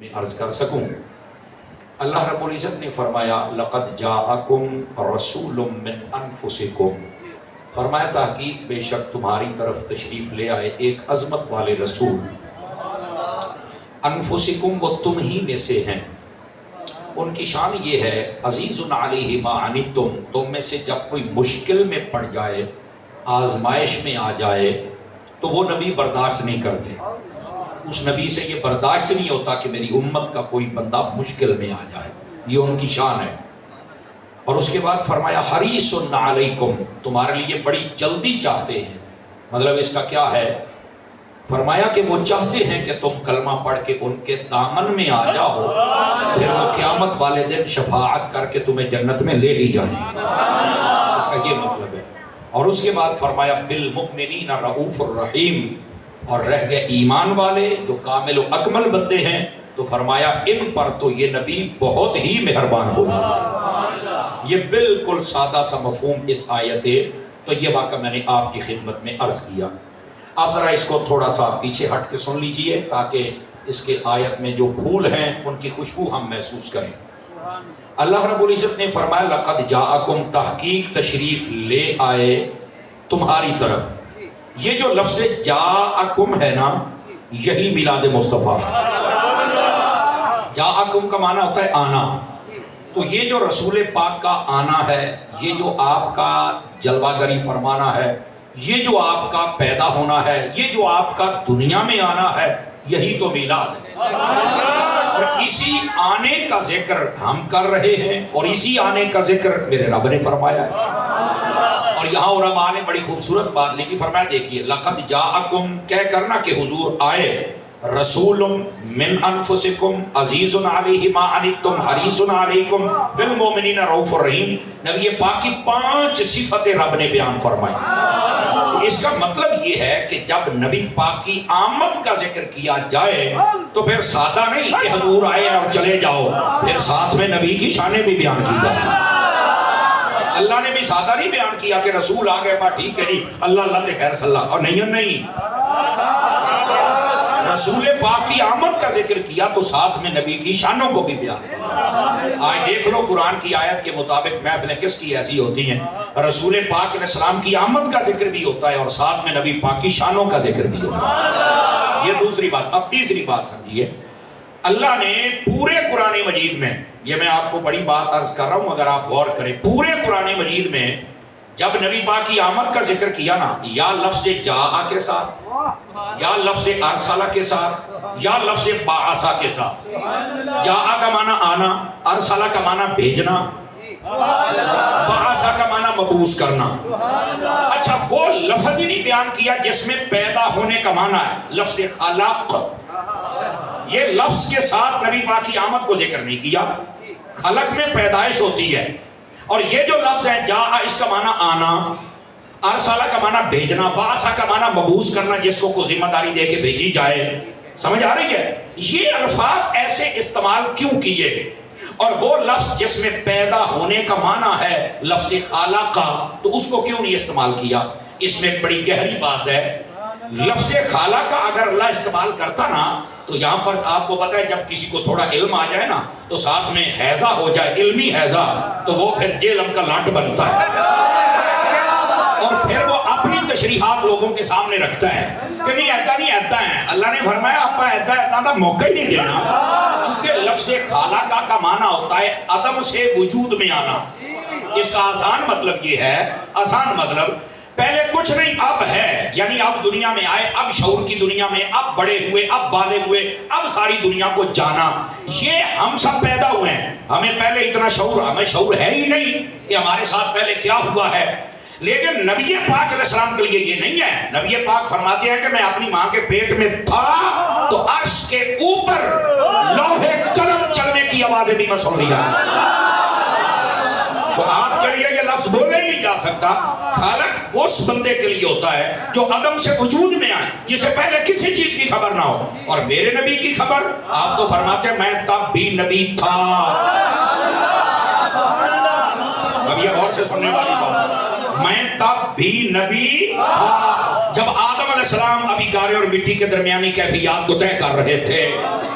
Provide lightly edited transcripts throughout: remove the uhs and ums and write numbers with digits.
میں عرض کر سکوں۔ اللہ رب العزت نے فرمایا لقد جاءکم رسول من انفسکم، فرمایا تحقیق بے شک تمہاری طرف تشریف لے آئے ایک عظمت والے رسول۔ انفسکم وہ تم ہی میں سے ہیں۔ ان کی شان یہ ہے عزیز علیہ ما عنتم، تم میں سے جب کوئی مشکل میں پڑ جائے، آزمائش میں آ جائے تو وہ نبی برداشت نہیں کرتے۔ اس نبی سے یہ برداشت نہیں ہوتا کہ میری امت کا کوئی بندہ مشکل میں آ جائے، یہ ان کی شان ہے۔ اور اس کے بعد فرمایا حریص علیکم، تمہارے لیے بڑی جلدی چاہتے ہیں۔ مطلب اس کا کیا ہے؟ فرمایا کہ وہ چاہتے ہیں کہ تم کلمہ پڑھ کے ان کے دامن میں آ جاؤ، پھر وہ قیامت والے دن شفاعت کر کے تمہیں جنت میں لے لی جائیں۔ اس کا یہ مطلب ہے۔ اور اس کے بعد فرمایا بالمؤمنین رؤوف الرحیم، اور رہ گئے ایمان والے جو کامل و اکمل بندے ہیں، تو فرمایا ان پر تو یہ نبی بہت ہی مہربان ہو جاتا ہے۔ یہ بالکل سادہ سا مفہوم اس آیت ہے، تو یہ واقعہ میں نے آپ کی خدمت میں عرض کیا۔ آپ ذرا اس کو تھوڑا سا پیچھے ہٹ کے سن لیجئے تاکہ اس کے آیت میں جو پھول ہیں ان کی خوشبو ہم محسوس کریں۔ اللہ رب العزت نے فرمایا لقد جاءکم، تحقیق تشریف لے آئے تمہاری طرف۔ یہ جو لفظ جاءکم ہے نا، یہی میلاد مصطفیٰ ہے۔ جاءکم کا معنی ہوتا ہے آنا، تو یہ جو رسول پاک کا آنا ہے، یہ جو آپ کا جلوہ گری فرمانا ہے، یہ جو آپ کا پیدا ہونا ہے، یہ جو آپ کا دنیا میں آنا ہے، یہی تو میلاد ہے۔ اور اسی آنے کا ذکر ہم کر رہے ہیں، اور اسی آنے کا ذکر میرے رب نے فرمایا ہے۔ اور یہاں علماء نے بڑی خوبصورت بات لکھی، فرمایا دیکھیے لقد جاءکم کہہ کرنا کہ حضور آئے، رسول من انفسکم عزیز علیہ ما عنتم حریص علیکم بالمؤمنین رؤوف الرحیم۔ نبی پاک کی 5 صفتیں رب نے بیان فرمائی۔ تو اس کا مطلب یہ ہے کہ جب نبی پاک کی آمد کا ذکر کیا جائے تو پھر سادہ نہیں کہ حضور آئے اور چلے جاؤ، پھر ساتھ میں نبی کی شانیں بھی بیان کی جاتی۔ اللہ نے بھی سادہ نہیں بیان کیا کہ رسول آ گئے بات ٹھیک ہے جی اللہ اللہ تے خیر صلی اللہ، اور نہیں رسول پاک کی آمد کا ذکر کیا تو ساتھ میں نبی کی شانوں کو بھی بیان کیا۔ آج دیکھ لو قرآن کی آیت کے مطابق محفلیں کس کی ایسی ہوتی ہیں، رسول پاک علیہ السلام کی آمد کا ذکر بھی ہوتا ہے اور ساتھ میں نبی پاک کی شانوں کا ذکر بھی ہوتا ہے۔ یہ دوسری بات۔ اب تیسری بات سمجھیے، اللہ نے پورے قرآن مجید میں، یہ میں آپ کو بڑی بات عرض کر رہا ہوں اگر آپ غور کریں، پورے قرآن مجید میں جب نبی پاک کی آمد کا ذکر کیا نا، یا لفظ جاء کے ساتھ، یا لفظ ارسلہ کے ساتھ، یا لفظ بعثہ کے ساتھ۔ جاء کا معنی آنا، ارسلہ کا معنی بھیجنا، بعثہ کا معنی مبعوث کرنا۔ اچھا وہ لفظ ہی نہیں بیان کیا جس میں پیدا ہونے کا معنی ہے، لفظ خلق، یہ لفظ کے ساتھ نبی پاک کی آمد کو ذکر نہیں کیا۔ خلق میں پیدائش ہوتی ہے، اور یہ جو لفظ ہے جاء، اس کا معنی آنا، ارسلہ کا معنی بھیجنا، بعثہ کا معنی مبعوث کرنا، جس کو کوئی ذمہ داری دے کے بھیجی جائے۔ سمجھ آ رہی ہے؟ یہ الفاظ ایسے استعمال کیوں کیے؟ اور وہ لفظ جس میں پیدا ہونے کا معنی ہے لفظ خالق کا، تو اس کو کیوں نہیں استعمال کیا؟ اس میں ایک بڑی گہری بات ہے۔ لفظ خالق کا اگر اللہ استعمال کرتا نا، تو یہاں پر آپ کو پتہ ہے جب کسی کو تھوڑا علم آ جائے نا تو ساتھ میں حیضہ ہو جائے، علمی حیضہ، تو وہ پھر جہلم کا لاٹ بنتا ہے اور پھر وہ اپنی تشریحات لوگوں کے سامنے رکھتا ہے کہ نہیں ایدا نہیں ایدا ہے۔ اللہ نے فرمایا آپ ایدا ایدا کا موقع ہی نہیں دینا، چونکہ لفظ خالقہ کا معنی ہوتا ہے عدم سے وجود میں آنا۔ اس کا آسان مطلب یہ ہے، آسان مطلب پہلے کچھ نہیں اب ہے، یعنی اب دنیا میں آئے، اب شعور کی دنیا میں، اب بڑے ہوئے، اب بالغ ہوئے، اب ساری دنیا کو جانا۔ یہ ہم سب پیدا ہوئے ہیں، ہمیں پہلے اتنا شعور، ہمیں شعور ہے ہی نہیں کہ ہمارے ساتھ پہلے کیا ہوا ہے۔ لیکن نبی پاک علیہ السلام کے لیے یہ نہیں ہے۔ نبی پاک فرماتے ہیں کہ میں اپنی ماں کے پیٹ میں تھا تو عرش کے اوپر لوح قلم چلنے کی آوازیں بھی میں سن لیا۔ تو آپ کے لیے یہ لفظ بولے ہی نہیں جا سکتا۔ خالق اس بندے کے لیے ہوتا ہے جو عدم سے وجود میں آئے، جسے پہلے کسی چیز کی خبر نہ ہو۔ اور میرے نبی کی خبر، آپ تو فرماتے ہیں میں تب بھی نبی تھا۔ اب یہ غور سے سننے والی بات، میں تب بھی نبی تھا جب آدم علیہ السلام ابھی گارے اور مٹی کے درمیانی کیفیات کو طے کر رہے تھے۔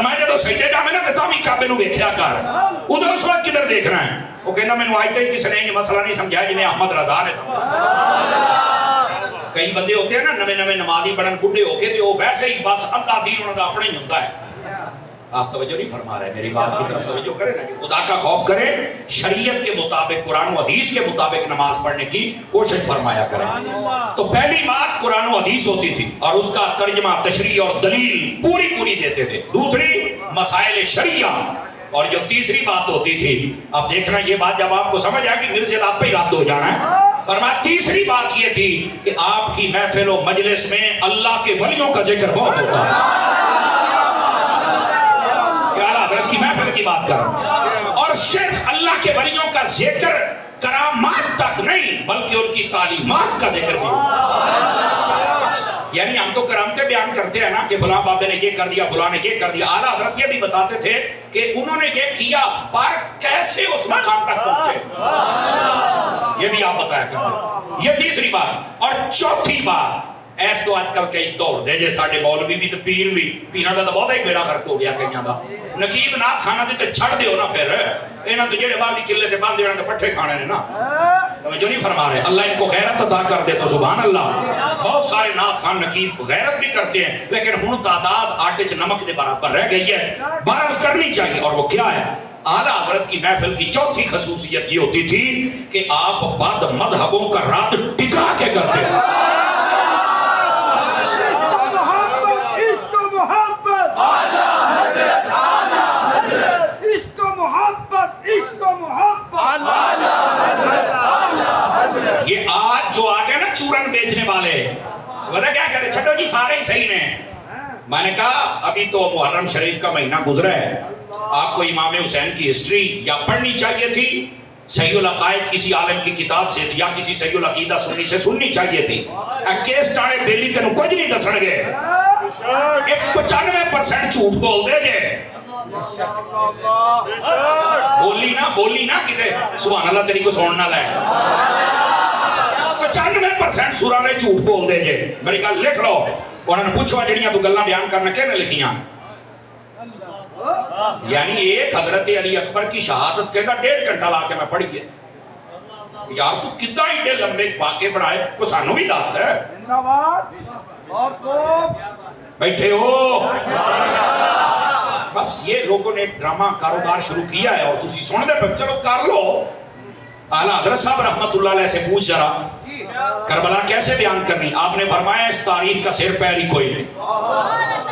فرمایا جب سجدے جاویں نا تے تاں وی کعبے نوں ویکھیا کر ادھر اس وقت کدھر دیکھنا ہے وہ کہنا مینوں اج تک کسی نے یہ مسئلہ نہیں سمجھایا جویں احمد رضا نے سمجھایا کئی بندے ہوتے ہیں نا نویں نویں نمازی پڑھن بڈھے ہو کے تے وہ ویسے ہی بس ادھا دین انہاں دا اپنا ہی ہوتا ہے آپ توجہ نہیں فرما رہے میری بات کی طرف توجہ کریں نا کہ خدا کا خوف کریں شریعت کے مطابق قرآن و حدیث کے مطابق نماز پڑھنے کی کوشش فرمایا کریں تو پہلی بات قرآن و حدیث ہوتی تھی اور اس کا ترجمہ تشریح اور دلیل پوری دیتے تھے دوسری مسائل شریعہ اور جو تیسری بات ہوتی تھی اب دیکھنا یہ بات جب آپ کو سمجھ آئے گی مرزا آپ پہ ہی رد ہو جانا ہے فرمایا تیسری بات یہ تھی کہ آپ کی محفل و مجلس میں اللہ کے ولیوں کا ذکر بہت ہوتا ہے کی محفل کی بات کر رہا ہوں اور صرف اللہ کے ولیوں کا ذکر کرامات تک نہیں بلکہ ان کی تعلیمات کا ذکر بھی یعنی ہم تو کرامتیں بیان کرتے ہیں نا کہ فلاں بابے نے یہ کر دیا فلاں نے یہ کر دیا اعلیٰ حضرت یہ بھی بتاتے تھے کہ انہوں نے یہ کیا پر کیسے اس مقام تک پہنچے یہ بھی آپ بتایا کرتے یہ تیسری بات اور چوتھی بات ایس تو آج کل کئی دور دے جے ساڑھے مولوی بھی تو پیر بھی پیران دا بہت ہی بیڑا خرک ہو گیا کہیں دا نقیب نہ کھانا دیتے چھڑ دیو نا پھر اینا تو جیڑے بار دی قلے تے باندھ دیونا تے پٹھے کھانے نے نا توجہ نہیں فرما رہے اللہ ان کو غیرت عطا کر دے تو سبحان اللہ بہت سارے نات خان نقیب غیرت بھی کرتے ہیں لیکن ہن تعداد آٹے چ نمک دے برابر رہ گئی ہے بہرحال کرنی چاہیے اور وہ کیا ہے اعلیٰ حضرت کی محفل کی چوتھی خصوصیت یہ ہوتی تھی کہ آپ بعد مذہبوں کا رات ٹکا کے کرتے ہیں یہ آج جو آگے نا چورن بیچنے والے بتا کیا کہتے چھٹو جی سارے ہی صحیح ہیں میں نے کہا ابھی تو محرم شریف کا مہینہ گزرا ہے آپ کو امام حسین کی ہسٹری یا پڑھنی چاہیے تھی صحیح العقائد کسی عالم کی کتاب سے یا کسی صحیح العقیدہ سنی سے سننی چاہیے تھی کیس ٹاڑے بیلی تینوں کچھ نہیں دسن گے 95% جھوٹ بول دے گے بولی نا کتے سبحان اللہ تیری کو سننا لائے 95% سورہ نے جھوٹ بول دے گے میری کہا لکھ لو انہوں نے پوچھوا جڑیاں تو گلہ بیان کرنا کہنے لکھیاں یعنی ایک حضرت علی اکبر کی شہادت کہنا 1.5 گھنٹہ لا کے میں پڑھی ہے یار تو کتنا ہی دے لمبے واقعے بڑھائے کو سانو بھی دس ہے بیٹھے ہو بس یہ لوگوں نے ڈرامہ کاروبار شروع کیا ہے اور تسی سن دے پر چلو کر لو اعلیٰ حضرت صاحب رحمت اللہ علیہ سے پوچھ ذرا کربلا کیسے بیان کرنی آپ نے فرمایا اس تاریخ کا سر پیر ہی کوئی نہیں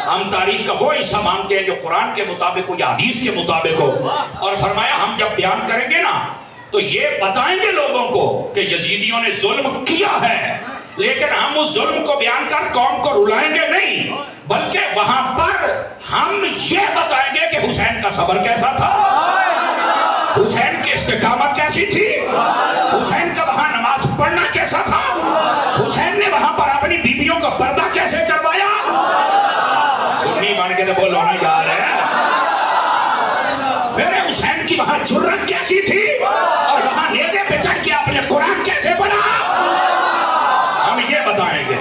ہم تاریخ کا وہ حصہ مانتے ہیں جو قرآن کے مطابق ہو یا حدیث کے مطابق ہو اور فرمایا ہم جب بیان کریں گے نا تو یہ بتائیں گے لوگوں کو کہ یزیدیوں نے ظلم کیا ہے لیکن ہم اس ظلم کو بیان کر قوم کو رلائیں گے نہیں بلکہ وہاں پر ہم یہ بتائیں گے کہ حسین کا صبر کیسا تھا حسین کی استقامت کیسی تھی حسین کا وہاں نماز پڑھنا کیسا تھا حسین نے وہاں پر اپنی بیویوں کا پردہ کیسے کروایا سنی بن کے تو بولو نا یار ہے میرے حسین کی وہاں جرت کیسی تھی اور وہاں نیزے پہ چڑھ کے اپنے قرآن کیسے پڑھا ہم یہ بتائیں گے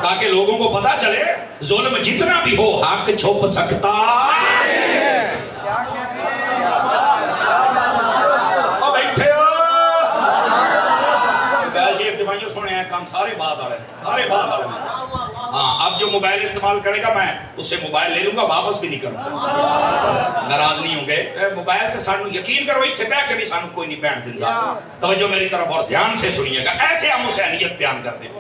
تاکہ لوگوں کو پتا چلے ظلم جتنا بھی ہو حق چھپ سکتا سارے بات آ رہے ہیں ہاں اب جو موبائل استعمال کرے گا میں اس سے موبائل لے لوں گا واپس بھی نہیں کروں گا ناراض نہیں ہوں گے موبائل تو سانو یقین کرو چھے بے کے بھی سانو کوئی نہیں بیان دن گا توجہ میری طرف اور دھیان سے سنیے گا ایسے ہم حسینیت بیان کرتے ہیں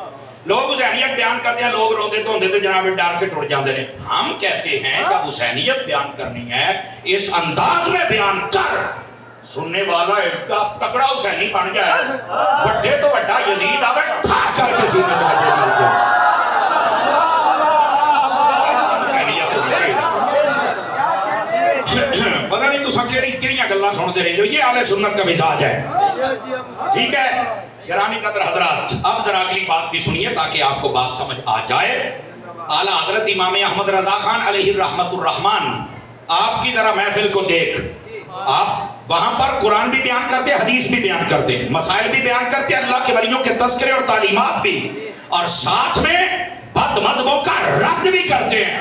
لوگ حسینیت بیان کرتے ہیں لوگ روندے تو ہوندے تو جناب ڈار کے ٹوٹ جاندے ہیں ہم کہتے ہیں جب حسینیت بیان کرنی ہے اس انداز میں بیان کر سننے والا ایک تکڑا حسینی بن جائے بڑے تو بڑا یزید آوے تھا کر کے سینے چاہتے چلتے حسینیت ہوئی پتہ نہیں تو سکیڑی کیڑیاں گلہ سنتے رہے جو یہ اہل سنت کا مزاج ہے ٹھیک ہے گرامی قدر حضرات اب ذرا اگلی بات بھی سنیے تاکہ آپ کو بات سمجھ آ جائے اعلیٰ حضرت امام احمد رضا خان علیہ الرحمت الرحمن آپ کی ذرا محفل کو دیکھ آپ وہاں پر قرآن بھی بیان کرتے حدیث بھی بیان کرتے مسائل بھی بیان کرتے اللہ کے ولیوں کے تذکرے اور تعلیمات بھی اور ساتھ میں بد مذہبوں کا رد بھی کرتے ہیں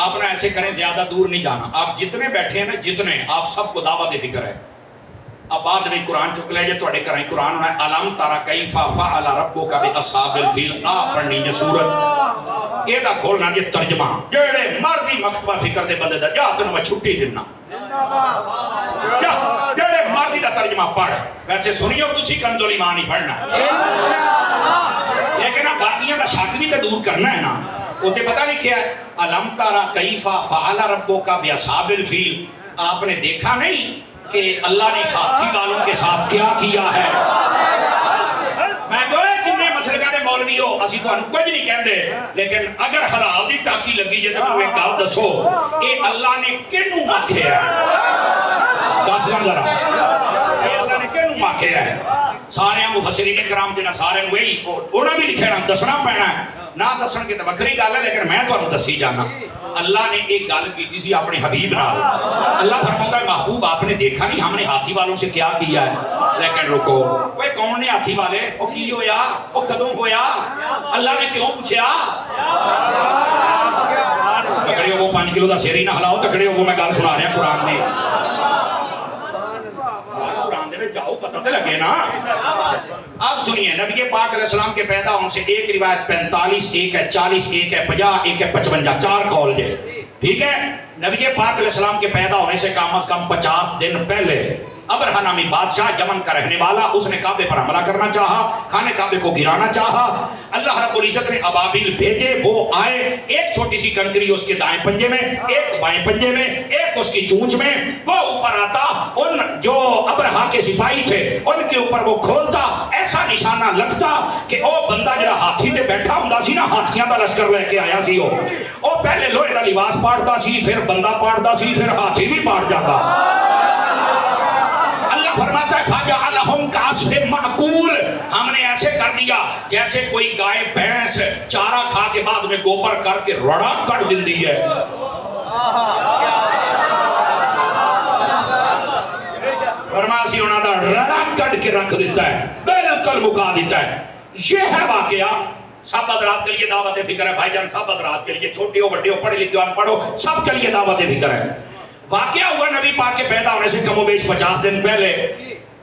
آپ نہ ایسے کریں زیادہ دور نہیں جانا. آپ جتنے بیٹھے ہیں نا جتنے آپ سب کو دعوت فکر ہے. اب بعد میں قرآن چک لے جے تھوڑے کریں قرآن ہونا ہے الم ترى کیف فعل ربک باصحاب الفیل. آپ پڑھنی جے سورت یہ دا کھولنا جے ترجمہ جڑے مرضی مکتبہ فکر دے بندے دا جا تینوں میں چھٹی دینا جڑے مرضی دا ترجمہ پڑھ. ویسے سنیو تسی کنزول ایمان ہی پڑھنا لیکن اب باقیاں دا شک بھی تے دور کرنا ہے نا. اوتے پتہ لکھیا ہے الم ترى کیف فعل ربک باصحاب الفیل. آپ نے دیکھا نہیں کہ اللہ نے ہاتھی والوں کے ساتھ کیا کیا ہے. میں کہے جنہیں مسلکہ دے مولوی ہو اسی تو انہوں کچھ نہیں کہندے لیکن اگر حلال دی ٹاکی لگی جے تو ایک گل دسو اے اللہ نے کینوں ماکھیا ہے. دس گل ذرا اے اللہ نے کینوں ماکھیا ہے. سارے مفسرین کرام جنہاں سارے وہی انہاں بھی لکھے نا دسنا پینا ہے نہ دسن کے تو وکری گل ہے لیکن میں تمہیں دسی جانا. اللہ نے ایک گل کی تھی اپنے حبیب نال. اللہ فرماتا ہے محبوب آپ نے دیکھا نہیں ہم نے ہاتھی والوں سے کیا کیا ہے. لیکن رکو وہ کون نے ہاتھی والے وہ کی ہویا وہ کدوں ہویا اللہ نے کیوں پوچھا. تکڑے ہو وہ 5 کلو دا سر ہی نہ ہلاؤ. تکڑے ہو وہ میں گل سنا رہا قرآن نے قرآن دے میں جاؤ پتہ تے لگے نا. اب سنیے نبی پاک علیہ السلام کے پیدا ہونے سے ایک روایت 45 ایک ہے 40 ایک ہے 50 ایک ہے 55 4 قول جے. ٹھیک ہے نبی پاک علیہ السلام کے پیدا ہونے سے کم از کم 50 دن پہلے ابرہہ نامی بادشاہ یمن کا رہنے والا اس نے کعبے پر حملہ کرنا چاہا خانے کعبے کو گرانا چاہا. اللہ رب العزت نے ابابیل بھیجے وہ آئے. ایک چھوٹی سی کنکری اس کے دائیں پنجے میں ایک بائیں پنجے میں ایک اس کی چونچ میں. وہ اوپر آتا ان جو ابرہہ کے سپاہی تھے ان کے اوپر وہ کھولتا ایسا نشانہ لگتا کہ او بندہ جڑا ہاتھی تے بیٹھا ہوندا سی نا ہاتھیاں دا لشکر لے کے آیا سی. او پہلے لوہے دا لباس پاڑتا سی پھر بندہ پاڑتا سی پھر ہاتھی بھی پاڑ جاتا. اللہ فرماتا ہے فَجَعَلَهُمْ كَعَصْفٍ مَعْقُولٍ. ہم نے ایسے کر دیا جیسے کوئی گائے بھینس چارہ کھا کے بعد میں گوبر کر کے رڑا کٹ دندی ہے. فرماسی انہوں نے رڑا کٹ کے رکھ دیتا ہے بالکل مکا دیتا ہے. یہ ہے واقعہ. سب حضرات کے لیے دعوت فکر ہے بھائی جان. سب حضرات کے لیے چھوٹے ہو بڑے ہو پڑھے لکھے ہو ان پڑھو سب کے لیے دعوت فکر ہے. واقعہ ہوا نبی پاک کے پیدا ہونے سے کم و بیش 50 دن پہلے.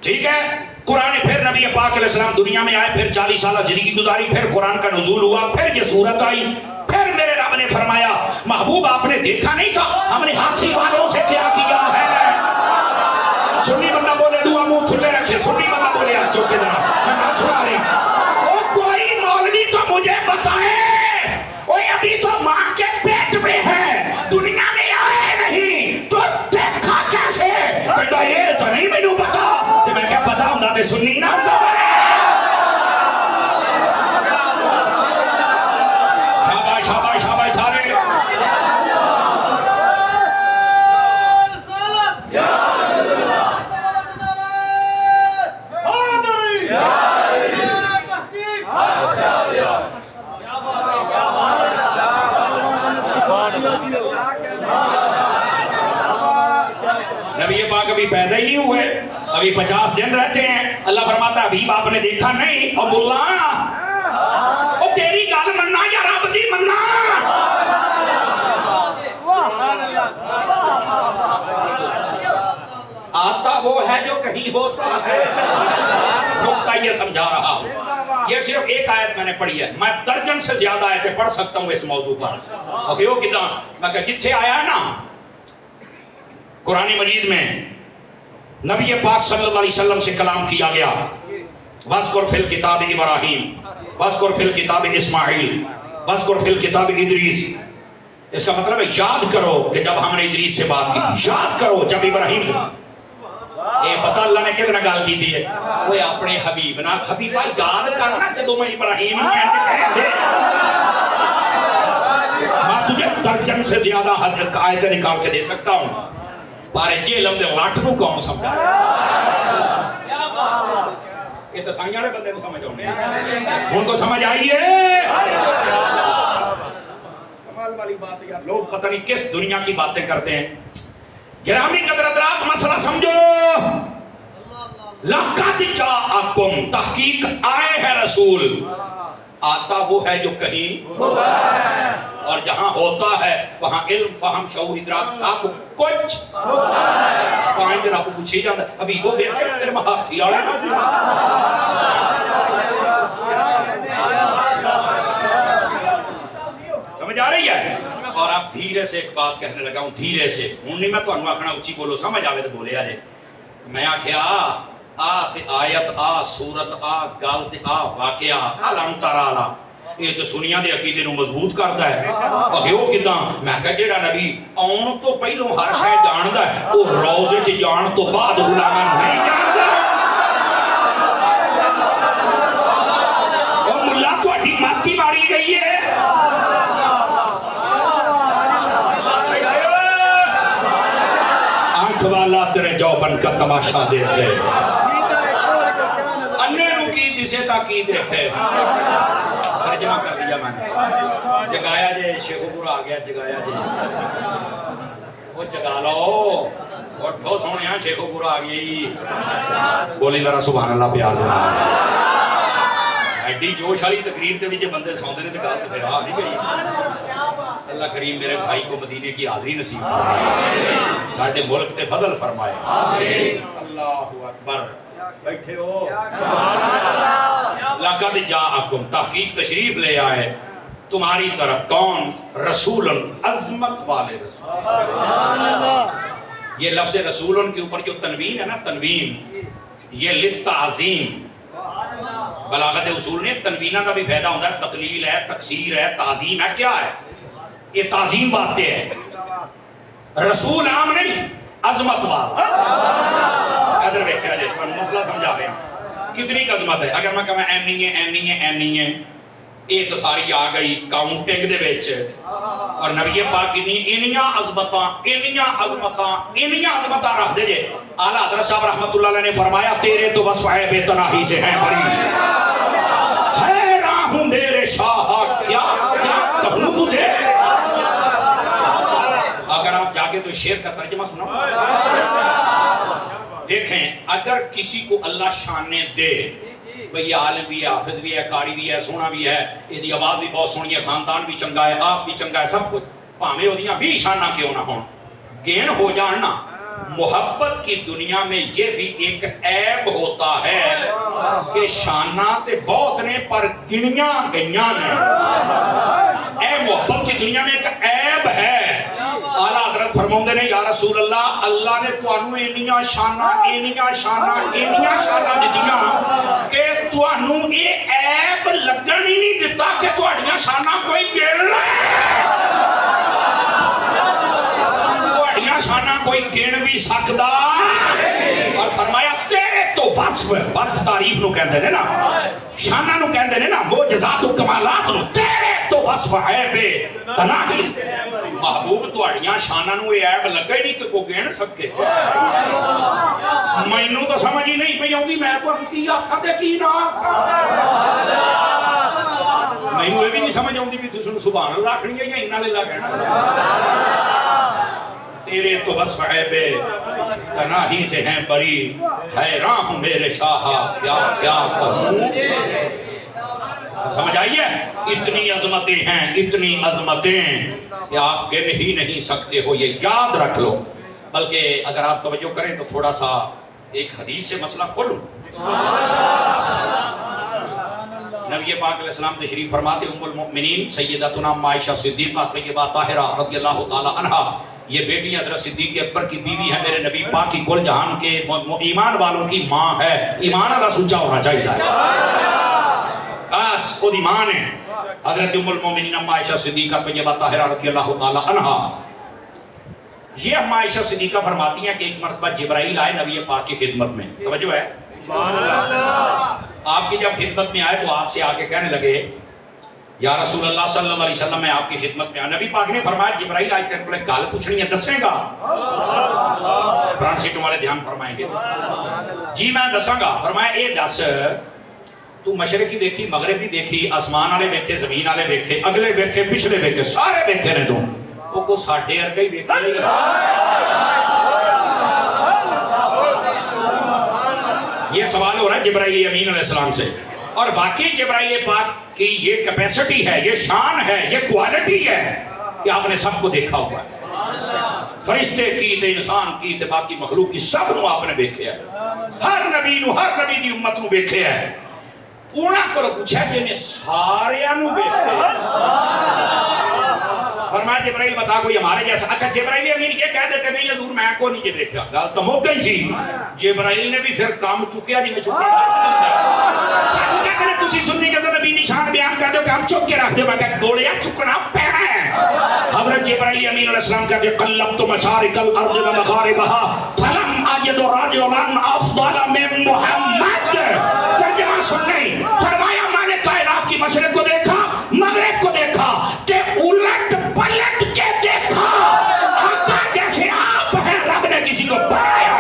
ٹھیک ہے قرآن پھر نبی پاک علیہ السلام دنیا میں آئے پھر 40 سالہ زندگی گزاری پھر قرآن کا نزول ہوا پھر یہ صورت آئی. پھر میرے رب نے فرمایا محبوب آپ نے دیکھا نہیں تھا ہم نے ہاتھی والوں سے کیا کیا ہے. سنی بندہ بولے دعا منہ کھلے رکھے. سنی بندہ بولے ہاتھ چوکے ذرا میں بات سنا رہی. وہ کوئی مولوی تو مجھے بتائے وہ ابھی تو ماں کے پیٹ میں ہے دنیا میں آئے نہیں تو دیکھا کیسے. کہتا یہ تو نہیں میں نوں پتا. تو میں کیا پتا ہوں تے سنی نہ ہوں. شاباش شاباش شاباش سارے. نبی پاک ابھی پیدا ہی نہیں ہوئے ابھی 50 دن رہتے ہیں. اللہ فرماتا ہے ابھی آپ نے دیکھا نہیں. اب اللہ او تیری گل مننا یا رب دی مننا. آتا وہ ہے جو کہیں ہوتا ہے. نقطہ یہ سمجھا رہا ہوں. یہ صرف ایک آیت میں نے پڑھی ہے. میں درجن سے زیادہ آیتیں پڑھ سکتا ہوں اس موضوع پر. اوکے وہ کدھاں میں کہ جتھے آیا ہے نا قرآن مجید میں نبی پاک صلی اللہ علیہ وسلم سے کلام کیا گیا. وَذْكُرْ فِي الْكِتَابِ إِبْرَاهِيمَ وَذْكُرْ فِي الْكِتَابِ إِسْمَاعِيلَ وَذْكُرْ فِي الْكِتَابِ إِدْرِيسَ. اس کا مطلب ہے یاد کرو کہ جب ہم نے ادریس سے بات کی. یاد کرو جب ابراہیم اے پتہ اللہ نے کتنا گال کی تھی ہے وہ اپنے حبیب نا حبیب بھائی یاد کرنا جدو میں ابراہیم میں تجھے درجن سے زیادہ آیتیں نکال کے دے سکتا ہوں. پارے جے لمدے لاٹھ نو کون سمجھا یہ تو سائیں والے بندے کو سمجھ آؤں ان کو سمجھ آئیے. کمال والی بات ہے. لوگ پتہ نہیں کس دنیا کی باتیں کرتے ہیں. گرامی قدر حضرات مسئلہ سمجھو. لَقَدْ جَاءَكُمْ تحقیق آئے ہے رسول. آتا وہ ہے جو کہیں اور جہاں ہوتا ہے وہاں علم فہم شعور ادراک سب کچھ پانچ دن آپ کو پوچھے جاتا ہے ابھی وہ بیٹھے پھر محاقی آڑے سمجھ آ رہی ہے؟ اور آپ دھیرے سے ایک بات کہنے لگا ہوں دھیرے سے ہوں نہیں میں تو انہوں آکھنا اچھی بولو سمجھ آوے تو بولے آجے میں آکھیا تے آیت سورت گل تے واقعہ علم ترالا یہ تو سنیا دے عقیدے نو مضبوط کرتا ہے اور وہ کداں میں کہا جیڑا نبی آن تو پہلو ہر شے جاندا ہے وہ روزے چ جان تو بعد علماء نہیں جاندا اور ملا تہاڈی ماتی ماری گئی ہے آنکھ والا تیرے جوبن کا تماشا دیکھے انہیں نو کی دسے تا کی دیکھے ترجمہ کر دیا میں نے جگایا جے شیخ پورا آ گیا جگایا جے وہ جگا لو اور تو سونے ہاں شیخ پورا آ گئی بولی ذرا سبحان اللہ پیار دینا ایڈی جوش والی تقریر تے بھی جے بندے سوندے نے تے گل تے پھر آ نہیں گئی اللہ کریم میرے بھائی کو مدینے کی حاضری نصیب فرمائے ساڈے ملک تے فضل فرمائے اللہ اکبر بیٹھے ہو لقد جاءکم تحقیق تشریف لے آئے تمہاری طرف کون رسولن عظمت والے رسول یہ لفظ رسولن کے اوپر جو تنوین ہے نا تنوین یہ للتعظیم بلاغت اصول نے تنوینہ کا بھی فائدہ ہوتا ہے تقلیل ہے تکسیر ہے تعظیم ہے کیا ہے یہ تعظیم واسطے ہے رسول عام نہیں عظمت والا ادھر دیکھا جائے مسئلہ سمجھا رہے ہیں کتنی عظمت ہے اگر میں کہوں اینی ہے یہ تو ساری آ گئی کاؤنٹنگ دے وچ اور نبی پاک انیاں عظمتاں رکھ دے جے اعلیٰ حضرت صاحب رحمت اللہ علیہ نے فرمایا تیرے تو وصف بے تناہی سے ہیں بری حیراں ہوں میرے شاہ کیا کہوں تجھے اگر آپ جاگے تو شعر کا ترجمہ سنو دیکھیں اگر کسی کو اللہ شانے دے بھئی یہ عالم بھی ہے حافظ بھی ہے قاری بھی ہے سونا بھی ہے یہ دی آواز بھی بہت سونی ہے خاندان بھی چنگا ہے آپ بھی چنگا ہے سب کچھ پاہمیں ہو دیاں بھی شانہ کیوں نہ ہوں گین ہو جاننا محبت کی دنیا میں یہ بھی ایک عیب ہوتا ہے کہ شانہ تے بہت نے پر گنیاں گئیاں نے اے محبت کی دنیا میں ایک عیب ہے اعلیٰ حضرت فرماؤندے نے یا رسول اللہ اللہ نے توانو اینیاں شانہ دیتیاں کہ توانو یہ عیب لگن ہی نہیں دیتا کہ تواڈیاں شانہ کوئی گن لے تواڈیاں شانہ کوئی گن بھی سکدا اور فرمایا تیرے تو وصف تعریف نو کہندے نے نا شانہ نو کہندے نے نا معجزات و کمالات نو تیرے تو وصف ہے بے تناہی محبوب تواڈیاں شانہ نو یہ عیب لگا ہی نہیں کہ کو گن سکے مینوں تو سمجھ ہی نہیں پئی آندی میں تو کی آکھاں تے کی نہ آکھاں مینوں یہ بھی نہیں سمجھ آندی بھی تساں سبحان اللہ آکھنی ہے یا انا للہ کہنا تیرے تو وصف ہے بے تناہی سے ہیں بری حیراں ہوں میرے شاہ کیا کہوں سمجھ آئیے اتنی عظمتیں کہ آپ گن ہی نہیں سکتے ہو یہ یاد رکھ لو بلکہ اگر آپ توجہ کریں تو تھوڑا سا ایک حدیث سے مسئلہ کھولوں نبی پاک علیہ السلام تشریف فرماتے ام المؤمنین سیدتنا عائشہ صدیقہ طیبہ طاہرہ رضی اللہ تعالی عنہا یہ بیٹی حضرت صدیق اکبر کی بیوی ہے میرے نبی پاک کی کل جہان کے ایمان والوں کی ماں ہے ایمان اللہ سچا ہونا چاہیے بس وہ ایمان ہے حضرت ام المومنین عائشہ صدیقہ طیبہ طاہرہ رضی اللہ تعالی عنہا یہ عائشہ صدیقہ فرماتی ہیں کہ ایک مرتبہ جبرائیل آئے نبی پاک کی خدمت میں توجہ ہے آپ کی جب خدمت میں آئے تو آپ سے آگے کہنے لگے یا رسول اللہ صلی اللہ علیہ وسلم میں آپ کی خدمت میں نبی پاک نے فرمایا جبرائیل آئے تیرے کو ایک گل پوچھنی ہے دسیں گا فرانسیٹوں والے دھیان فرمائیں گے جی میں دساں گا فرمایا اے دس تو مشرقی دیکھی مغربی دیکھی آسمان والے دیکھے زمین والے دیکھے اگلے دیکھے پچھلے دیکھے سارے دیکھے نے تو وہ کو ساڈے ارگا ہی دیکھے نہیں یہ سوال ہو رہا ہے جبرائیل امین علیہ السلام سے اور واقعی جبرائیل پاک کی یہ کیپیسٹی ہے، یہ شان ہے، یہ کوالٹی ہے کہ آپ نے سب کو دیکھا ہوا ہے. فرشتے کی تے انسان کی تے باقی مخلوق کی سب نو آپ نے دیکھا ہے. ہر نبی دی امت نو دیکھا ہے. انہاں کو پوچھا جنہیں سارے نو دیکھا فرمایا جبرائیل بتا کوئی ہمارے جیسا. اچھا جبرائیل امین یہ کہہ دیتے نہیں حضور میں کو نہیں یہ دیکھا. گل تو مک گئی سی. جبرائیل نے بھی پھر کام چکیا جی میں چکیا سانو کہتے ہیں تسی سننی جدو نبی نشان بیان کر دو کہ ہم چک کے رکھ دو. میں کہ گوڑیا چکنا پینا ہے. حضرت جبرائیل امین علیہ السلام کہتے قلبت مشارق الارض و مغاربها فلم اجد رجلا افضل من محمد. ترجمہ سن نہیں فرمایا میں نے کائنات کی مشرق کو دیکھا مغرب کو دیکھا کہ الٹ پلٹ کے دیکھا آقا جیسے آپ ہیں رب نے کسی کو بنایا.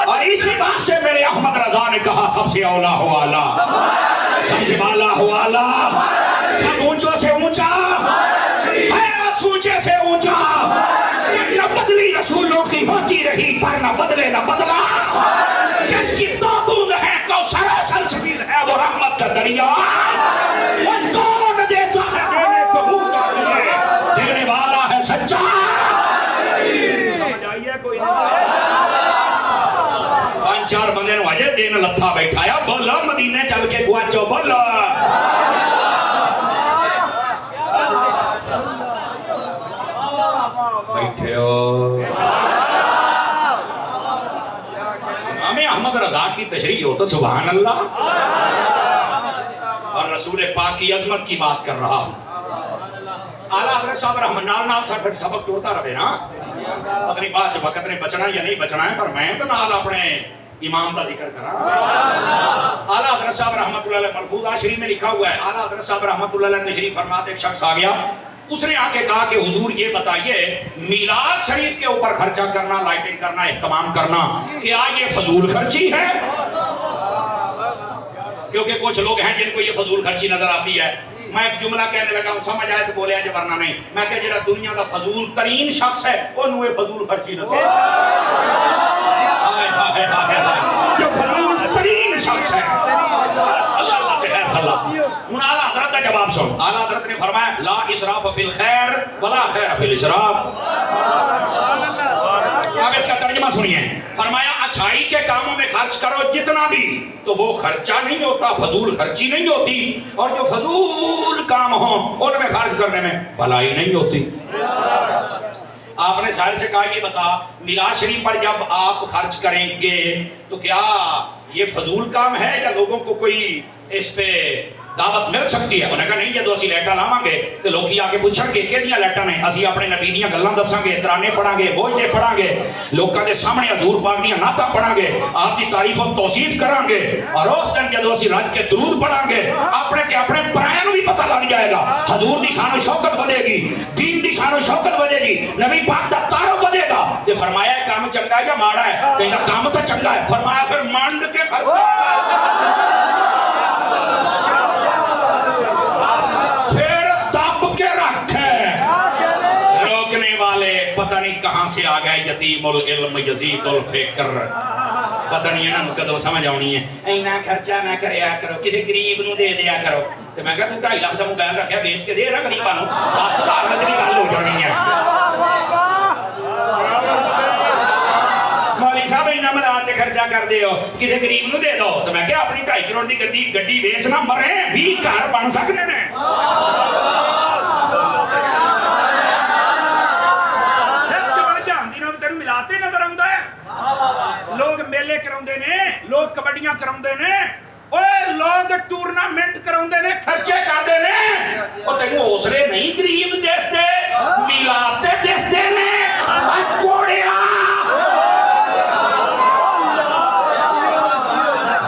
اور اسی بات سے میرے احمد رضا نے کہا سب سے اولا ہو آلہ، سب سے بالا ہو آلہ، سب اونچوں سے اونچا ہے، اونچے سے اونچا. نہ بدلی رسولوں کی ہوتی رہی پر نہ بدلے نہ بدلا. جس کی دو بوند ہے کوثر سلسبیل ہے وہ رحمت کا دریا. وہ کون دیتا ہے دینے کو منہ چاہیے، دینے والا ہے سچا. سمجھ آئیے کوئی پانچ چار بندے نو اجے دن لتھا بیٹھایا. بولو مدینے چل کے گواچو بولو. بیٹھے ہو امام احمد رضا کی تشریح ہو تو سبحان اللہ. اور رسول پاک کی عظمت کی بات کر رہا ہوں. اعلیٰ حضرت صاحب رحمت نال سبق توڑتا رہے نا. اپنی بات وقت نے بچنا یا نہیں بچنا ہے پر میں تو نال اپنے امام کا ذکر کرا. اعلیٰ حضرت صاحب رحمت اللہ علیہ ملفوظہ شریف میں لکھا ہوا ہے. اعلیٰ حضرت صاحب رحمت اللہ علیہ تشریف فرماتے ایک شخص آ گیا. اس نے آ کے کہا کہ حضور یہ بتائیے میلاد شریف کے اوپر خرچہ کرنا، لائٹنگ کرنا، اہتمام کرنا کیا یہ فضول خرچی ہے؟ کیونکہ کچھ لوگ ہیں جن کو یہ فضول خرچی نظر آتی ہے. میں ایک جملہ کہنے لگا ہوں سمجھ آئے تو بولے آجے ورنہ نہیں. میں کہ جڑا دنیا دا فضول ترین شخص ہے انہوں یہ فضول خرچی نظر جو فضول ترین شخص ہے. اللہ اللہ کے خیر صلی اللہ. ان اعلیٰ حضرت کا جواب سن. اعلیٰ حضرت نے فرمایا لا اسراف فی الخیر ولا خیر فی الاسراف. اب اس کا ترجمہ سنیے. فرمایا اچھائی کے کاموں میں خرچ کرو جتنا بھی تو وہ خرچہ نہیں ہوتا، فضول خرچی نہیں ہوتی. اور جو فضول کام ہوں ان میں خرچ کرنے میں بھلائی نہیں ہوتی. آپ نے سائل سے کہا یہ بتا میلاد شریف پر جب آپ خرچ کریں گے تو کیا یہ فضول کام ہے یا لوگوں کو کوئی اس پہ دعوت مل سکتی ہے؟ انہوں نے کہا نہیں جدو اسی لیٹا لاواں گے تو لوگ ہی آ کے پوچھیں گے کہڑیاں لیٹاں نے. اسی اپنے نبی دیاں گلاں دساں گے، ترانے پڑھاں گے، موعظے پڑھاں گے، لوکاں دے سامنے حضور پاک دیاں نعتاں پڑھاں گے، آپ دی تعریف و توصیف کراں گے. اور اس دن جدو اسی رج کے درود پڑھاں گے اپنے تے اپنے پرایاں نوں بھی پتہ لگ جائے گا. حضور دی شان و شوکت بڑھے گی، دین دی شان و شوکت بڑھے گی، نبی پاک دا تعارف بڑھے گا. تے فرمایا کام چنگا ہے یا ماڑا ہے؟ کہندا کام تو چنگا ہے. فرمایا پھر مانڈ کے خرچہ پتہ نہیں کہاں سے آ گئے. یتیم العلم یزید الفکر. پتہ نہیں انہوں کدو سمجھ آنی ہے. اینا خرچہ نہ کریا کرو، کسی غریب نو دے دیا کرو. تو میں کہا تو 2.5 لاکھ دا موبائل رکھیا بیچ کے دے رہا غریباں نو، 10,000 میں تیری گل ہو جانی ہے. مولوی صاحب اینا ملاد تے خرچہ کر دے ہو کسی غریب نو دے دو. تو میں کہا اپنی 2.5 کروڑ دی گڈی بیچنا مرے 20 گھر بن سکتے نے. لوگ میلے کراؤندے نے، لوگ کبڈیاں کراؤندے نے، اوے لوگ ٹورنامنٹ کراؤندے نے، خرچے کردے نے. او تینوں حوصلے نہیں غریب دس دے میلاد تے دس دے نے. اے کوڑیا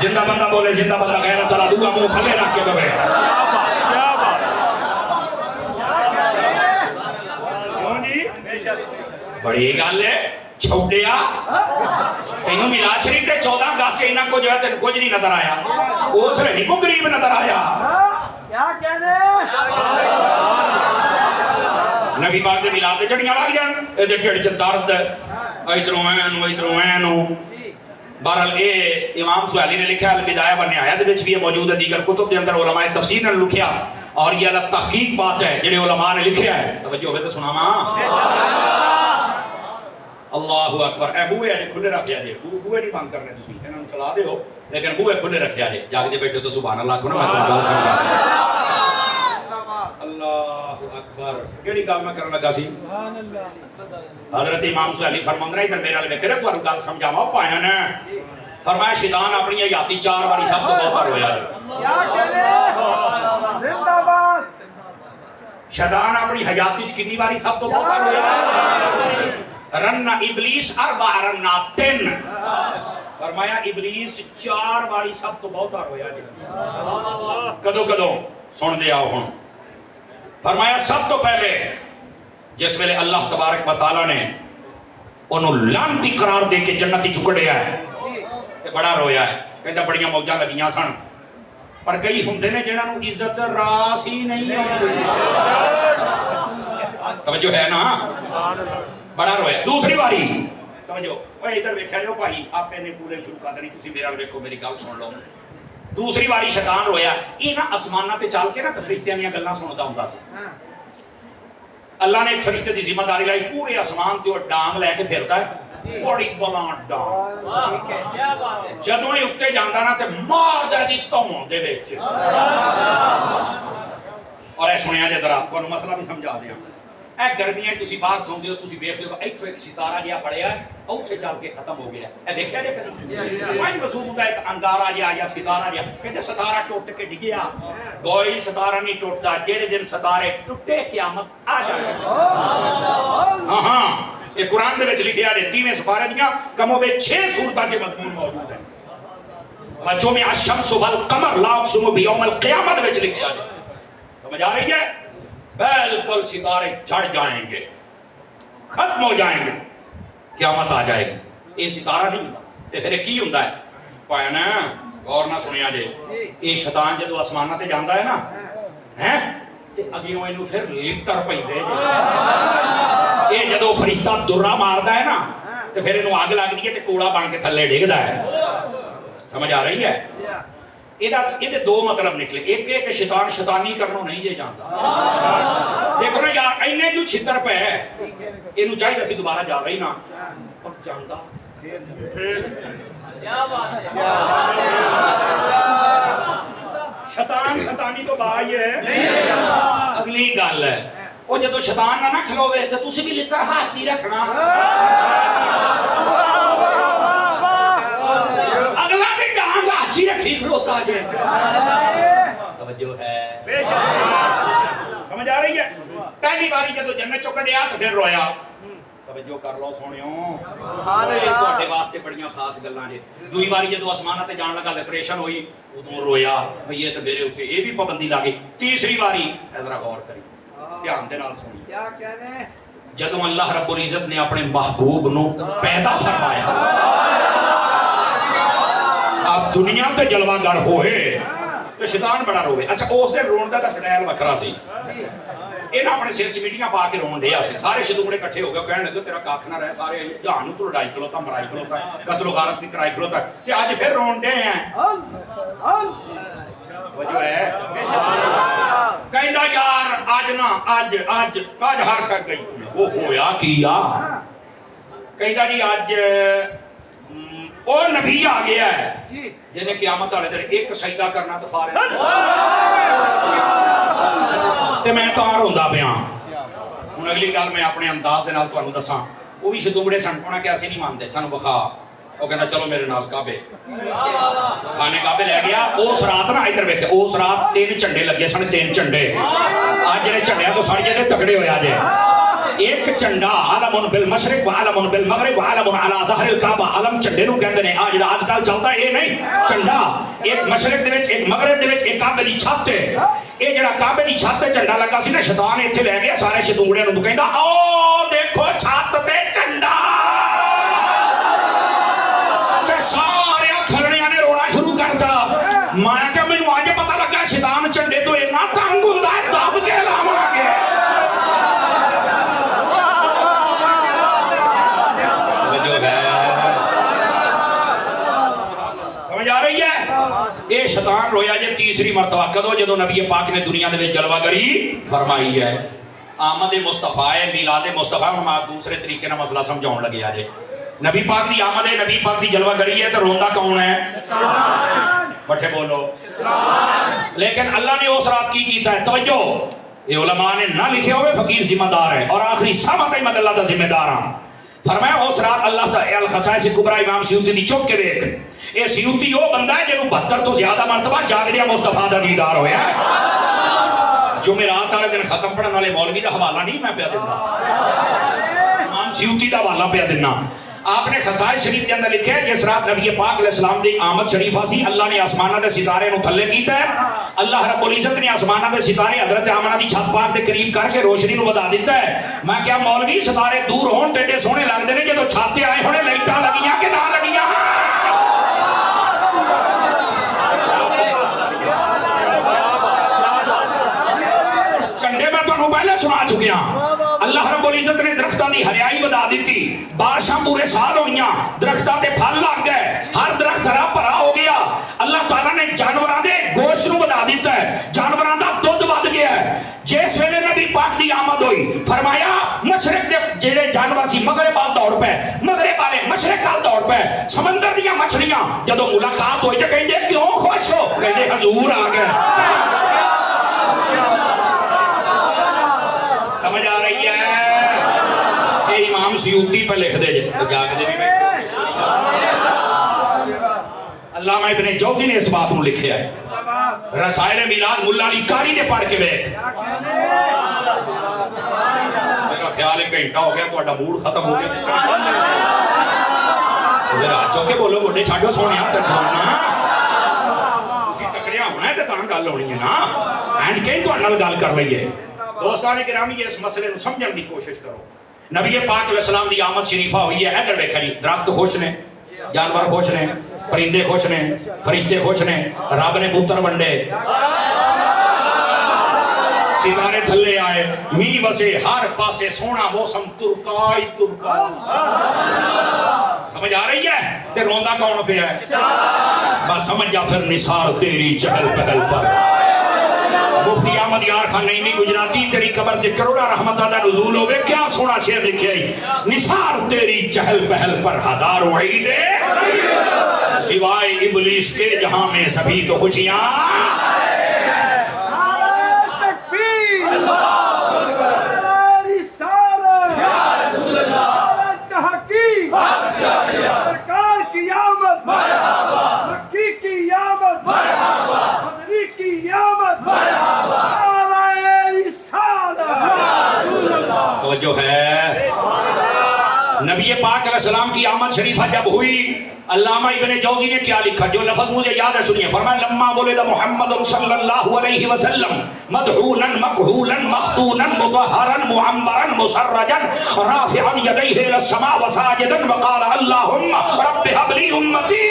زندہ بندہ بولے زندہ بندہ غیرت والا دعا منہ تھلے رکھ کے بولے. بڑی گل ہے چھوڑیا. تینوں میلاد شریف تے 14 اگست اینا کو جو ہے تینوں کچھ نہیں نظر آیا. اس نے نہیں کو غریب نظر آیا. کیا کہنے نبی پاک دے میلاد تے چڑیاں لگ جان اے تے ڈھڈ چ درد ادھروں اینو. بہرحال یہ امام سہیلی نے لکھا البدایہ والنہایہ دے وچ بھی یہ موجود ہے, دیگر کتب دے اندر علماء تفسیر نے لکھیا, اور یہ الگ تحقیق بات ہے جڑے علماء نے لکھیا ہے. توجہ ہوے تے سناواں. اللہ اکبر. اے بوئے اجے کھلے رکھیا جے, بوئے نہیں بند کرنے تسی, انہاں نوں چلا دیو لیکن بوئے کھلے رکھیا جے. جاگدے بیٹھے تو سبحان اللہ سنو میں گل سمجھا. اللہ اکبر. کیڑی گل میں کرن لگا سی؟ حضرت امام سہیلی فرماندے نے ادھر میرے ول ویکھے تانوں گل سمجھاواں پایا نے. فرمایا شیطان اپنی حیاتی 4 واری سب تو بہت رویا ہے. کیا کہنے زندہ باد. شیطان اپنی حیاتی وچ کتنی واری سب تو بہت رویا ہے؟ رن ابلیس 4 رناتن. فرمایا ابلیس 4 واری سب تو بہت رویا جی. کدو کدو سن دے آؤ ہن. فرمایا سب تو پہلے جس ویلے اللہ تبارک و تعالی نے انہوں لعنتی قرار دے کے جنتی چکڑیا ہے تے بڑا رویا ہے. کہندا بڑیاں موجاں لگیاں سن, پر کئی ہوندے نے جنہاں نوں عزت راس ہی نہیں آندی. توجہ ہے نا. بڑا رویا. دوسری باری توجہ اوے ادھر ویکھیا جو بھائی آپے نے پورے شروع کر دینی, تسی میرے ول ویکھو, میری گل سن لو. دوسری باری شیطان رویا. یہ نا آسماناں تے چل کے نا فرشتیاں دیاں گلاں سندا ہوندا سی. اللہ نے ایک فرشتے دی ذمہ داری لائی, پورے آسمان تے وہ ڈانگ لے کے پھردا ہے, بڑی بلان ڈانگ. جدوں ہی اُتے جاندا نا تے مار دے دی تون دے وچ. اور اے سنیا جے ذرا تانوں مسئلہ بھی سمجھا دیاں. اے گرمیاں تسی باہر سوندے ہو, تسی ویکھ لو ایتھوں ایک ستارہ جہا پڑیا ہے, اوتھے چل کے ختم ہو گیا. اے ویکھیا جے کدی؟ کوئی مسعود ہوندا ایک انگارہ جہا یا ستارہ جہا, کہندے ستارہ ٹوٹ کے ڈگیا. کوئی ستارہ نہیں ٹوٹدا, جہڑے دن ستارے ٹوٹے قیامت آ جائے. ہاں ہاں, یہ قرآن دے وچ لکھیا ہے. 30ویں سپارے دیاں کم و بیش 6 سورتاں کے مضمون موجود ہیں. وَجُمِعَ الشَّمْسُ وَالْقَمَرُ لَا أُقْسِمُ بِيَوْمِ الْقِيَامَةِ وچ لکھیا ہے. سمجھ آ رہی ہے؟ بالکل ستارے جھڑ جائیں گے, ختم ہو جائیں گے, قیامت آ جائے گی. یہ ستارہ نہیں تے پھر کی ہوندا ہے پایا نا. غور نہ سنیا جے. یہ شیطان جدوں آسماناں تے جاندا ہے نا ہیں تے اگیوں اینوں پھر لتر پیندے جے. یہ جدوں فرشتہ درا ماردا ہے نا تے پھر اینوں اگ لگدی ہے تے کوڑا بن کے تھلے ڈگدا ہے. سمجھ آ رہی ہے؟ یہ دو مطلب نکلے. ایک ہے کہ شیطان شیطانی کرنوں نہیں جے جاندا. دیکھو نا یار اینے جو چھتر پہ ہے, اینوں چاہیے اسی دوبارہ جاوے ہی نا, پر جاندا شیطان شیطانی تو بائی ہے. اگلی گل ہے وہ جدو شیطان نہ کھلوے تو تسی بھی لتر ہاتھ ہی رکھنا. اگلا بھی ڈانگ ہاتھ ہی رکھی کھلوتا جے. توجہ ہے, سمجھ آ رہی ہے؟ پہلی باری جدو جنت چوں کڈیا تو پھر رویا. توجہ کر لو سونیو, سبحان اللہ, تواڈے واسطے بڑیاں خاص گلاں نے. دوئی باری جدو آسماناں تے جان لگا لتریشن ہوئی ادوں رویا بھئی یہ تے میرے اوتے یہ بھی پابندی لا گئی. تیسری باری ذرا غور کری, دھیان دے نال سنی. کیا کہنے جدوں اللہ رب العزت نے اپنے محبوب نو پیدا فرمایا, اب دنیا تے جلوہ گر ہوئے تو شیطان بڑا روے. اچھا اس نے رون دا سٹائل وکھرا سی. یہ اپنے سر چ میٹیاں پا کے رون دیا سی. سارے شدوڑے کٹھے ہو گئے, کہنے لگے تیرا کھ نہ رہے, سارے جہان تو لڑائی کھلوتا, مرائی کھلوتا, قتل و غارت بھی کرائی کھلوتا, تے اج پھر رون دے ہیں. وجہ ہے کہندا یار اج نا اج ہر شک گئی. وہ ہویا کیا؟ کہندا جی اج او نبی آ گیا ہے جنہیں قیامت والے دن ایک سجدہ کرنا تو سارے تے میں تار ہوندا پیا. ہن اگلی گل میں اپنے انداز دے نال تانوں دساں. وہ بھی شدوڑے سن پونا کہ اسی نہیں مانتے, سانو بخا. وہ کہندا چلو میرے نال کعبے, کھانے کعبے لے گیا. اس رات نا ادھر ویکھ, اس رات 3 جھنڈے لگے سن, 3 جھنڈے. اج جڑے جھنڈیاں تو سڑ جے تکڑے ہویا جے. ایک چنڈا علم بالمشرق و علم بالمغرب و علم علی ظہر الکعبہ. علم چنڈے نو کہندے نے. آ جڑا اج کل چلدا اے نہیں چنڈا, ایک مشرق دے وچ ایک مغرب دے وچ ایک کعبے دی چھت تے. اے جڑا کعبے دی چھت تے چنڈا لگا سی نا, شیطان ایتھے لے گیا سارے شتونگڑیاں نو, کہندا او دیکھو چھت تے چنڈا. تے سارے کھلڑیاں نے رونا شروع کرتا. میں رویا جے تیسری مرتبہ کدو جدو نبی پاک نے دنیا دے وچ جلوہ گری فرمائی ہے. آمد مصطفیٰ میلاد مصطفیٰ. ہن میں دوسرے طریقے نال مسئلہ سمجھاؤن لگیا جے. نبی پاک دی آمد ہے, نبی پاک دی جلوہ گری ہے, تو روندا کون ہے؟ بٹھے بولو. لیکن اللہ نے اس رات کی کیتا ہے, توجہ یہ علماء نے نہ لکھے ہوئے, فقیر ذمہ دار ہے اور آخری سامت احمد اللہ دا ذمہ دار ہاں. فرمایا اس رات اللہ تعالی الخصائص کبریٰ امام سیوطی دی چک کے دیکھ. یہ سیوطی وہ بندہ ہے جنہوں 72 تو زیادہ مرتبہ جاگدیا مصطفیٰ دا دیدار ہویا ہے. جمعرات والے دن ختم پڑھن والے مولوی دا حوالہ نہیں میں پیا دینا, امام سیوطی دا حوالہ پیا دینا. آپ نے خصائص شریف کے اندر لکھا ہے جس رات نبی پاک علیہ السلام دی آمد شریفہ سی, اللہ نے آسمانہ دے ستارے نو تھلے کیتا ہے. اللہ رب العزت نے آسمانہ دے ستارے حضرت آمنہ دی چھت پاک دے قریب کر کے روشنی نو بدا دیتا ہے. میں کیا مولوی ستارے دور ہون ٹیڈے سونے لگ دے نے جدو چھاتے آئے ہونے لائٹاں لگیاں کہ نہ لگیاں؟ چنڈے میں تو پہلے سنا چکے ہیں. اللہ رب العزت نے درختاں دی ہریائی بدا دیتی, بارشاں پورے سال ہوئیاں, درختاں تے پھل لگ گئے, ہر درخت ہرا بھرا ہو گیا. اللہ تعالیٰ نے جانوراں دے گوشت نو بدا دیتا ہے, جانوراں دا دودھ ود گیا ہے. جس ویلے نبی پاک دی آمد ہوئی فرمایا مشرق دے جڑے جانور سی مغرب وال دوڑ پے, مغرب والے مشرق وال دوڑ پے. سمندر دیاں مچھلیاں جدوں ملاقات ہوئی تے کہندے کیوں خوش ہو؟ کہندے حضور آ گئے. سمجھ آ رہی ہے؟ یہ امام سیوطی پہ لکھ دے جے جاگ دے بھی بیٹھے. علامہ ابن جوزی نے اس بات کو لکھے ہے, رسائل میلاد ملا علی قاری نے پڑھ کے بیٹھ. میرا خیال ہے گھنٹہ ہو گیا, تہاڈا موڈ ختم ہو گیا. ذرا چوکے بولو, گوڈے چھاڈو سونے تے جانا تسی تکڑیا ہونا ہے تے تاں گل ہونی ہے نا. اینج کہیں تہاڈے نال گل کر رہی ہے. دوستان گرامی اس مسئلے کو سمجھنے کی کوشش کرو. نبی پاک علیہ السلام دی آمد شریفہ ہوئی ہے. ادھر دیکھا جی, درخت خوش نے, جانور خوش نے, پرندے خوش نے, فرشتے خوش نے, رب نے پتر ونڈے, ستارے تھلے آئے, می وسے, ہر پاسے سونا موسم ترکائی ترکا. سمجھ آ رہی ہے؟ تے روندا کون پہ ہے؟ بس سمجھ جا پھر نثار تیری چہل پہل پر. مفتی احمد یار خان نعیمی گجراتی, تیری قبر تے کروڑا رحمتہ دا نزول ہوئے. کیا سونا شعر لکھے آئی, نثار تیری چہل پہل پر ہزار وعیدے, سوائے ابلیس کے جہاں میں سبھی تو خوشیاں. سرکار کی آمد مرحبا, مکی کی آمد مرحبا, مدنی کی آمد مرحبا, نعرہ رسالت. توجہ ہے. نبی پاک علیہ السلام کی آمد شریفہ جب ہوئی, علامہ ابن جوزی نے کیا لکھا جو لفظ مجھے یاد ہے سنیے. فرمایا لما ولد محمد صلی اللہ علیہ وسلم مدحونا مکحولا مختونا مطہرا معمرا مسرجا رافعا یدیہ الى السماء وساجدا وقال اللہم رب هب لی امتی.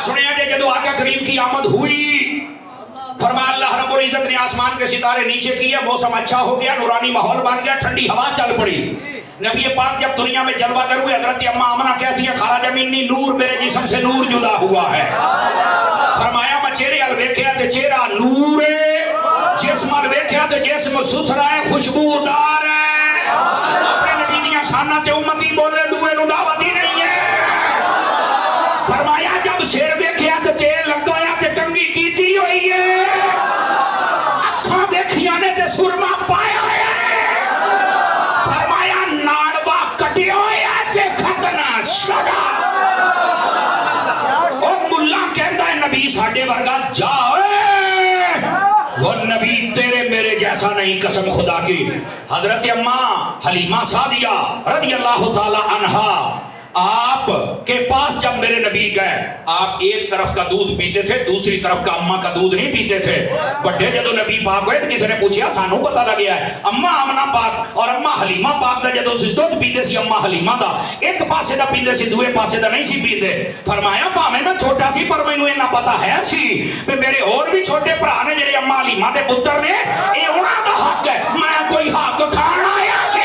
سنیا جے جدو آقا کریم کی آمد ہوئی, فرمایا اللہ رب العزت نے آسمان کے ستارے نیچے کیا, موسم اچھا ہو گیا, نورانی ماحول بن گیا, ٹھنڈی ہوا چل پڑی. نبی پاک جب دنیا میں جلوہ گر ہوئے, حضرت اماں آمنہ کہتی ہے خرج منی نور, میرے جسم سے نور جدا ہوا ہے. فرمایا میں چہرے ال ویکھیا تے چہرہ نور ہے, جسم ال ویکھیا تے جسم ستھرا ہے, خوشبودار ہے. اپنے نبی دیاں شاناں تے امتی بولے دوے نو دعوت ہی نہیں ہے. فرمایا جب سر ویکھیا تے تیل لگایا تے چنگی کیتی ہوئی ہے, اکھاں ویکھیاں نے تے سرما پایا ہے. فرمایا ناڑوا کٹے ہوئے تے ختنہ سڑا. او ملا کہندا ہے نبی ساڈے ورگا جاؤے, وہ نبی تیرے میرے جیسا نہیں قسم خدا کی. حضرت اماں حلیمہ سعدیہ رضی اللہ تعالی عنہا, آپ کے پاس جب میرے نبی گئے, آپ ایک طرف کا دودھ پیتے تھے, دوسری طرف کا اماں کا دودھ نہیں پیتے تھے. بڑے جدو نبی پاک ہوئے تو کسی نے پوچھا, سانو پتہ لگیا ہے اماں آمنہ پاک اور اماں حلیمہ پاک دا جدو دودھ پیتے سی اماں حلیمہ دا, ایک پاسے دا پیتے سی, دوے پاسے دا نہیں سی پیتے. فرمایا پاویں میں چھوٹا سی پر مینوں انہاں پتہ ہے سی کہ میرے اور بھی چھوٹے بھرا نے جڑے اماں حلیمہ دے پتر نے, اے انہاں دا حق ہے, میں کوئی حق کھان آیا سی.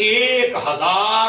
1000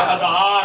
1000